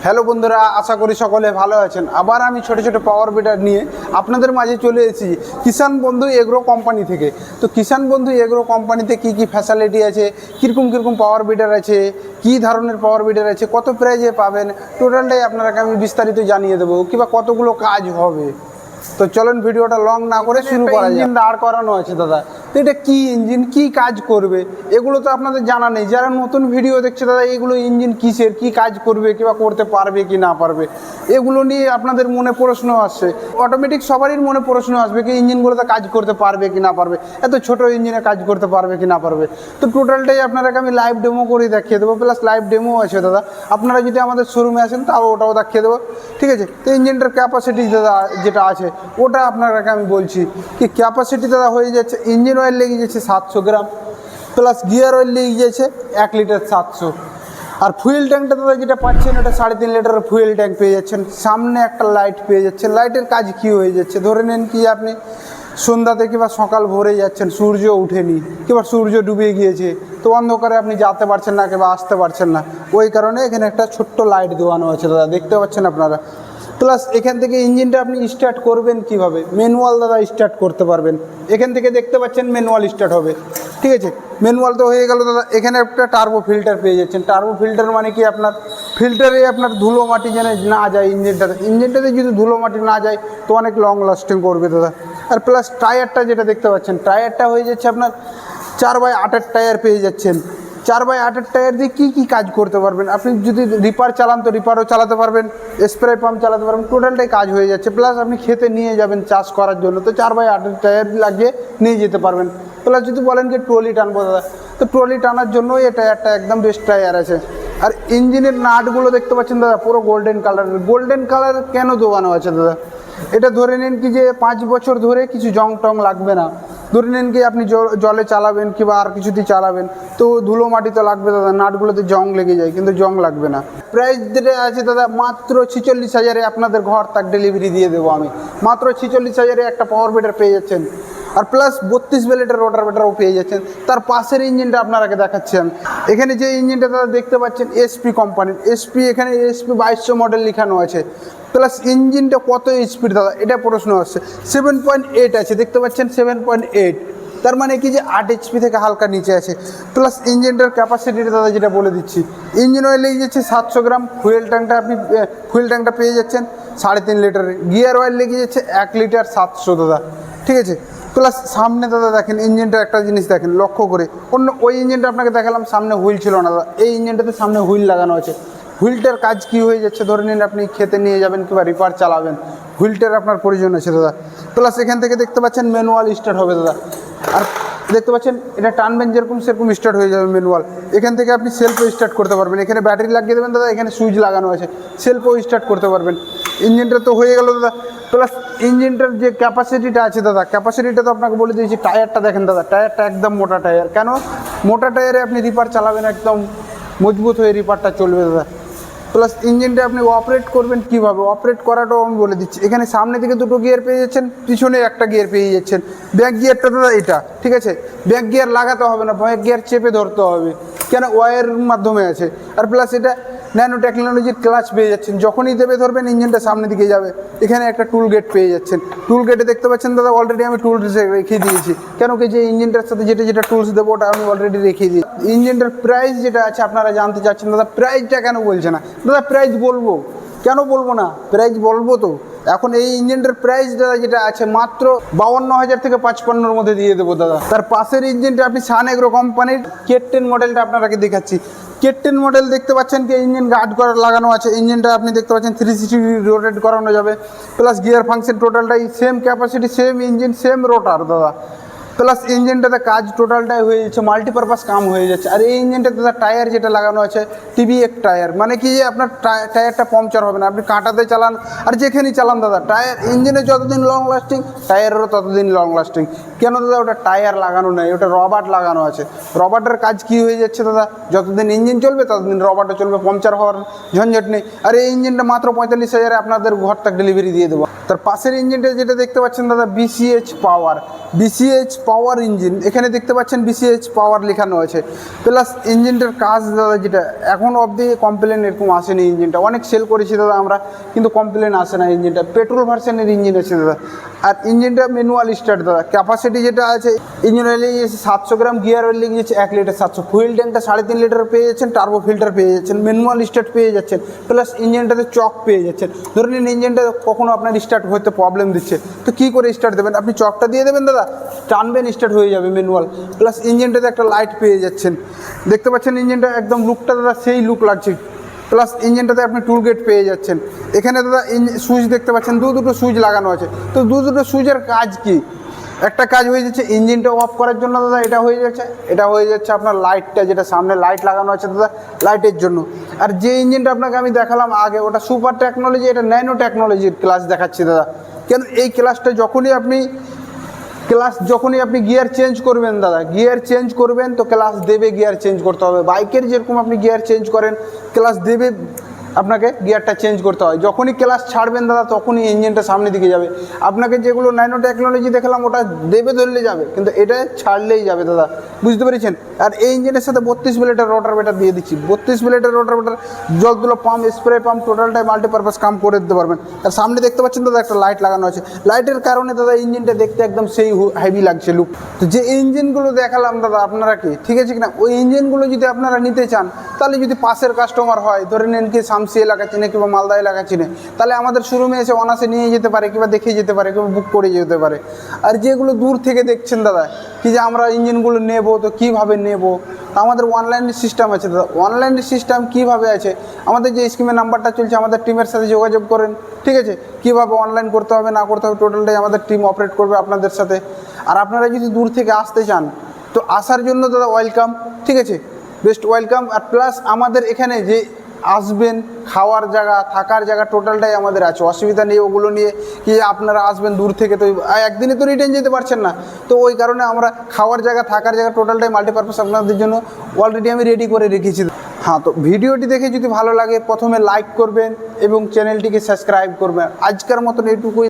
Hello বন্ধুরা, আশা করি সকলে ভালো আছেন। আবার আমি ছোট ছোট পাওয়ার বিডার নিয়ে আপনাদের মাঝে চলে এসেছি কিষাণ বন্ধু এগ্রো কোম্পানি থেকে। তো কিষাণ বন্ধু এগ্রো কোম্পানিতে কি কি ফ্যাসিলিটি আছে, কীরকম পাওয়ার বিডার আছে, কী ধরনের পাওয়ার বিডার আছে, কত প্রাইজে পাবেন, টোটালটাই আপনাকে আমি বিস্তারিত জানিয়ে দেবো, কিংবা কতগুলো কাজ হবে। তো চলুন ভিডিওটা লং না করে শুরু করা যায়। ইঞ্জিন দাঁড় করানো আছে দাদা, তো এটা কী ইঞ্জিন, কী কাজ করবে, এগুলো তো আপনাদের জানা নেই। যারা নতুন ভিডিও দেখছে দাদা, এগুলো ইঞ্জিন কিসের, কী কাজ করবে, কিংবা করতে পারবে কি না পারবে, এগুলো নিয়ে আপনাদের মনে প্রশ্ন আসছে। অটোমেটিক সবারই মনে প্রশ্ন আসবে কি ইঞ্জিনগুলোতে কাজ করতে পারবে কি না পারবে, এত ছোট ইঞ্জিনে কাজ করতে পারবে কি না পারবে। তো টোটালটাই আপনাকে আমি লাইভ ডেমো করে দেখিয়ে দেবো, প্লাস লাইভ ডেমো আছে দাদা। আপনারা যদি আমাদের শোরুমে আসেন তাও ওটাও দেখিয়ে দেবো, ঠিক আছে। তো ইঞ্জিনটার ক্যাপাসিটি দাদা যেটা আছে ওটা আপনাকে আমি বলছি কি ক্যাপাসিটি দাদা হয়ে যাচ্ছে। ইঞ্জিন অয়েল লেগে যাচ্ছে 700 গ্রাম, প্লাস গিয়ার অয়েল লেগে যাচ্ছে 1 লিটার 700। আর ফুয়েল ট্যাঙ্কটা দাদা যেটা পাচ্ছেন এটা 3.5 লিটারের ফুয়েল ট্যাঙ্ক পেয়ে যাচ্ছেন। সামনে একটা লাইট পেয়ে যাচ্ছেন। লাইটের কাজ কী হয়ে যাচ্ছে, ধরে নেন কি আপনি সন্ধ্যাতে কিংবা সকাল ভোরে যাচ্ছেন, সূর্য উঠেনি কিংবা সূর্য ডুবে গিয়েছে, তো অন্ধকারে আপনি যেতে পারছেন না কিংবা আসতে পারছেন না, ওই কারণে এখানে একটা ছোট্ট লাইট দেওয়ানো আছে দাদা, দেখতে পাচ্ছেন আপনারা। প্লাস এখান থেকে ইঞ্জিনটা আপনি স্টার্ট করবেন কিভাবে, ম্যানুয়াল দাদা স্টার্ট করতে পারবেন। এখান থেকে দেখতে পাচ্ছেন ম্যানুয়াল স্টার্ট হবে, ঠিক আছে। ম্যানুয়াল তো হয়ে গেল দাদা। এখানে একটা টার্বো ফিল্টার পেয়ে যাচ্ছেন। টার্বো ফিল্টার মানে কি আপনার ফিল্টারে আপনার ধুলো মাটি যেন না যায় ইঞ্জিনটাতে যদি ধুলো মাটি না যায় তো অনেক লং লাস্টিং করবে দাদা। আর প্লাস টায়ারটা যেটা দেখতে পাচ্ছেন, টায়ারটা হয়ে যাচ্ছে আপনার 4x8 টায়ার পেয়ে যাচ্ছেন। 4x8 টায়ার দিয়ে কী কাজ করতে পারবেন আপনি, যদি রিপার চালান তো রিপারও চালাতে পারবেন, স্প্রে পাম্প চালাতে পারবেন, টোটালটাই কাজ হয়ে যাচ্ছে। প্লাস আপনি খেতে নিয়ে যাবেন চাষ করার জন্য, তো 4x8 টায়ার লাগিয়ে নিয়ে যেতে পারবেন। প্লাস যদি বলেন কি ট্রলি টানবো দাদা, তো ট্রলি টানার জন্য এই টায়ারটা একদম বেস্ট টায়ার আছে। আর ইঞ্জিনের নাটগুলো দেখতে পাচ্ছেন দাদা পুরো গোল্ডেন কালার কেন দোকানো আছে দাদা, এটা ধরে নিন কি যে 5 বছর ধরে কিছু জং টং লাগবে না। ধরে নিন কি আপনি জলে চালাবেন কিংবা আর কিছুতে চালাবেন, তো ধুলো মাটি তো লাগবে দাদা, নাটগুলোতে জং লেগে যায় কিন্তু জং লাগবে না। প্রাইস যেটা আছে দাদা মাত্র 46,000-এ আপনাদের ঘর তাক ডেলিভারি দিয়ে দেবো আমি। মাত্র 46,000-এ একটা পাওয়ার বিডার পেয়ে যাচ্ছেন। আর প্লাস 32 বেলেটের রোটার বেটারও পেয়ে যাচ্ছেন। তার পাশের ইঞ্জিনটা আপনাকে দেখাচ্ছি আমি। এখানে যে ইঞ্জিনটা দাদা দেখতে পাচ্ছেন এসপি কোম্পানির, এখানে এসপি 2200 মডেল লেখানো আছে। প্লাস ইঞ্জিনটা কত স্পিড দাদা এটা প্রশ্ন আসছে। 7.8 আছে, দেখতে পাচ্ছেন 7.8, তার মানে কি যে 8 HP থেকে হালকা নিচে আছে। প্লাস ইঞ্জিনটার ক্যাপাসিটিটা দাদা যেটা বলে দিচ্ছি, ইঞ্জিন অয়েল লেগে যাচ্ছে 700 গ্রাম, ফুয়েল ট্যাঙ্কটা পেয়ে যাচ্ছেন 3.5 লিটারের, গিয়ার অয়েল লেগে যাচ্ছে 1 লিটার 700 দাদা, ঠিক আছে। প্লাস সামনে দাদা দেখেন ইঞ্জিনটা একটা জিনিস দেখেন লক্ষ্য করে, ওই ইঞ্জিনটা আপনাকে দেখালাম সামনে হুইল ছিল না দাদা, এই ইঞ্জিনটাতে সামনে হুইল লাগানো আছে। হুইলটার কাজ কি হয়ে যাচ্ছে, ধরে নিন আপনি খেতে নিয়ে যাবেন কিংবা রিপার চালাবেন, হুইলটার আপনার প্রয়োজন আছে দাদা। প্লাস এখান থেকে দেখতে পাচ্ছেন ম্যানুয়াল স্টার্ট হবে দাদা। আর দেখতে পাচ্ছেন এটা টানবেন সেরকম স্টার্ট হয়ে যাবে ম্যানুয়াল। এখান থেকে আপনি সেলফও স্টার্ট করতে পারবেন, এখানে ব্যাটারি লাগিয়ে দেবেন দাদা, এখানে সুইচ লাগানো আছে, সেলফও স্টার্ট করতে পারবেন। ইঞ্জিনটা তো হয়ে গেল দাদা। প্লাস ইঞ্জিনটার যে ক্যাপাসিটিটা আছে দাদা, ক্যাপাসিটিটা তো আপনাকে বলে দিয়েছি। টায়ারটা দেখেন দাদা, টায়ারটা একদম মোটা টায়ার। কেন মোটা টায়ারে আপনি রিপার চালাবেন, একদম মজবুত হয়ে রিপারটা চলবে দাদা। প্লাস ইঞ্জিনটা আপনি অপারেট করবেন কীভাবে, অপারেট করাটাও আমি বলে দিচ্ছি। এখানে সামনে থেকে 2টো গিয়ার পেয়ে যাচ্ছেন, পিছনে একটা গিয়ার পেয়ে যাচ্ছেন। ব্যাক গিয়ারটা দাদা এটা, ঠিক আছে। ব্যাক গিয়ার লাগাতে হবে না, ব্যাক গিয়ার চেপে ধরতে হবে, কেন ওয়্যারের মাধ্যমে আছে। আর প্লাস এটা ন্যানো টেকনোলজির ক্লাচ পেয়ে যাচ্ছেন, যখনই দেবে ধরবেন ইঞ্জিনটা সামনের দিকে যাবে। এখানে একটা টুল গেট পেয়ে যাচ্ছেন। টুল গেটে দেখতে পাচ্ছেন দাদা অলরেডি আমি টুলস রেখে দিয়েছি, কেন কি যে ইঞ্জিনটার সাথে যেটা টুলস দেবো ওটা আমি অলরেডি রেখে দিই। ইঞ্জিনটার প্রাইস যেটা আছে আপনারা জানতে চাচ্ছেন দাদা, প্রাইসটা কেন বলছে না দাদা, প্রাইস বলবো, কেন বলবো না, প্রাইস বলবো তো। এখন এই ইঞ্জিনটার প্রাইস দাদা যেটা আছে মাত্র 52,000 থেকে 55-এর মধ্যে দিয়ে দেবো দাদা। তার পাশের ইঞ্জিনটা আপনি সান এগ্রো কোম্পানির K10 মডেলটা আপনাকে দেখাচ্ছি। K10 মডেল দেখতে পাচ্ছেন কি ইঞ্জিন গার্ড করা লাগানো আছে। ইঞ্জিনটা আপনি দেখতে পাচ্ছেন 360 ডিগ্রি রোটেট করানো যাবে। প্লাস গিয়ার ফাংশন টোটালটাই same capacity, same engine, same rotor দাদা। প্লাস ইঞ্জিনটাতে কাজ টোটালটাই হয়ে যাচ্ছে, মাল্টিপারপাস কাম হয়ে যাচ্ছে। আর এই ইঞ্জিনটাতে দাদা টায়ার যেটা লাগানো আছে TBX টায়ার, মানে কি যে আপনার টায়ারটা পাংচার হবে না, আপনি কাঁটাতে চালান আর যেখানেই চালান দাদা, টায়ার ইঞ্জিনে যতদিন লং লাস্টিং টায়ারেরও ততদিন লং লাস্টিং। কেন দাদা ওটা টায়ার লাগানো নেই, ওটা রবার্ট লাগানো আছে। রবার্টের কাজ কি হয়ে যাচ্ছে দাদা, যতদিন ইঞ্জিন চলবে ততদিন রবার্টও চলবে, পাংচার হওয়ার ঝঞ্ঝট নেই। আর এই ইঞ্জিনটা মাত্র 45,000-এ আপনাদের ঘর তক ডেলিভারি দিয়ে দেবো। তার পাশের ইঞ্জিনটা যেটা দেখতে পাচ্ছেন দাদা, বিসিএইচ পাওয়ার, বিসিএইচ পাওয়ার ইঞ্জিন। এখানে দেখতে পাচ্ছেন বিসিএইচ পাওয়ার লেখানো আছে। প্লাস ইঞ্জিনটার কাজ দাদা যেটা এখন অবধি কমপ্লেন এরকম আসেনি। ইঞ্জিনটা অনেক সেল করেছি দাদা আমরা, কিন্তু কমপ্লেন আসে না। ইঞ্জিনটা পেট্রোল ভার্সনের ইঞ্জিন আছে দাদা। আর ইঞ্জিনটা ম্যানুয়াল স্টার্ট দাদা। ক্যাপাসিটি যেটা আছে, ইঞ্জিন অয়েল লেগেছে 700 গ্রাম, গিয়ার অয়েল লেগেছে 1 লিটার 700, ফুয়েল ট্যাঙ্কটা 3.5 লিটার পেয়ে যাচ্ছেন, টার্বো ফিল্টার পেয়ে যাচ্ছেন, ম্যানুয়াল স্টার্ট পেয়ে যাচ্ছেন, প্লাস ইঞ্জিনটাতে চক পেয়ে যাচ্ছেন। ধরে নিন ইঞ্জিনটা কখনো আপনার স্টার্ট হতে প্রবলেম দিচ্ছে, তো কী করে স্টার্ট দেবেন, আপনি চকটা দিয়ে দেবেন দাদা, টানবেন স্টার্ট হয়ে যাবে ম্যানুয়াল। প্লাস ইঞ্জিনটাতে একটা লাইট পেয়ে যাচ্ছেন, দেখতে পাচ্ছেন ইঞ্জিনটা একদম লুকটা দাদা সেই লুক লাগছে। প্লাস ইঞ্জিনটাতে আপনি টুল গেট পেয়ে যাচ্ছেন। এখানে দাদা সুইচ দেখতে পাচ্ছেন, দুটো সুইচ লাগানো আছে। তো দুটো সুইচের কাজ কি, একটা কাজ হয়ে যাচ্ছে ইঞ্জিনটা অফ করার জন্য দাদা, এটা হয়ে যাচ্ছে আপনার লাইটটা, যেটা সামনে লাইট লাগানো আছে দাদা, লাইটের জন্য। আর যে ইঞ্জিনটা আপনাকে আমি দেখালাম আগে, ওটা সুপার টেকনোলজি, এটা ন্যানো টেকনোলজির ক্লাস দেখাচ্ছি দাদা। কেন এই ক্লাসটা যখনই আপনি গিয়ার চেঞ্জ করবেন দাদা, গিয়ার চেঞ্জ করবেন তো ক্লাস দেবে, গিয়ার চেঞ্জ করতে হবে। বাইকের যেরকম আপনি গিয়ার চেঞ্জ করেন, ক্লাস দেবে আপনাকে গিয়ারটা চেঞ্জ করতে হয়। যখনই ক্লাস ছাড়বেন দাদা, তখনই ইঞ্জিনটা সামনের দিকে যাবে। আপনাকে যেগুলো ন্যানো টেকনোলজি দেখালাম ওটা দেবে ধরলে যাবে, কিন্তু এটা ছাড়লেই যাবে দাদা, বুঝতে পেরেছেন। আর এই ইঞ্জিনের সাথে 32 ব্লেডের রোটার বেটার দিয়ে দিচ্ছি। 32 ব্লেডের রোটার বেটার, জল তুলো পাম্প, স্প্রে পাম্প, টোটালটাই মাল্টিপারপাস কাম করে দিতে পারবেন। তার সামনে দেখতে পাচ্ছেন দাদা একটা লাইট লাগানো আছে। লাইটের কারণে দাদা ইঞ্জিনটা দেখতে একদম সেই হেভি লাগছে লুক। তো যে ইঞ্জিনগুলো দেখালাম দাদা আপনারা কি ঠিক আছে কিনা, ওই ইঞ্জিনগুলো যদি আপনারা নিতে চান, তাহলে যদি পাশের কাস্টমার হয়, ধরে নেন কি শামসি এলাকা চিনে কিংবা মালদা এলাকা চিনে, তাহলে আমাদের শোরুমে এসে অনাসে নিয়ে যেতে পারে, কিংবা দেখে যেতে পারে, কিংবা বুক করে যেতে পারে। আর যেগুলো দূর থেকে দেখছেন দাদা কি যে আমরা ইঞ্জিনগুলো নেব, তো কীভাবে নেব, আমাদের অনলাইনের সিস্টেম আছে দাদা। অনলাইনের সিস্টেম কীভাবে আছে, আমাদের যে স্কিমের নাম্বারটা চলছে, আমাদের টিমের সাথে যোগাযোগ করেন, ঠিক আছে। কীভাবে অনলাইন করতে হবে না করতে হবে, টোটালটাই আমাদের টিম অপারেট করবে আপনাদের সাথে। আর আপনারা যদি দূর থেকে আসতে চান, তো আসার জন্য দাদা ওয়েলকাম, ঠিক আছে, বেস্ট ওয়েলকাম। আর প্লাস আমাদের এখানে যে আসবেন, খাওয়ার জায়গা, থাকার জায়গা, টোটালটাই আমাদের আছে, অসুবিধা নেই ওগুলো নিয়ে। কি আপনারা আসবেন দূর থেকে, তো একদিনে তো রিটার্ন যেতে পারছেন না, তো ওই কারণে আমরা খাওয়ার জায়গা, থাকার জায়গা, টোটালটাই মাল্টিপারপাস আপনাদের জন্য অলরেডি আমি রেডি করে রেখেছি। হ্যাঁ, তো ভিডিওটি দেখে যদি ভালো লাগে, প্রথমে লাইক করবেন এবং চ্যানেলটিকে সাবস্ক্রাইব করবেন। আজকের মতন এইটুকুই।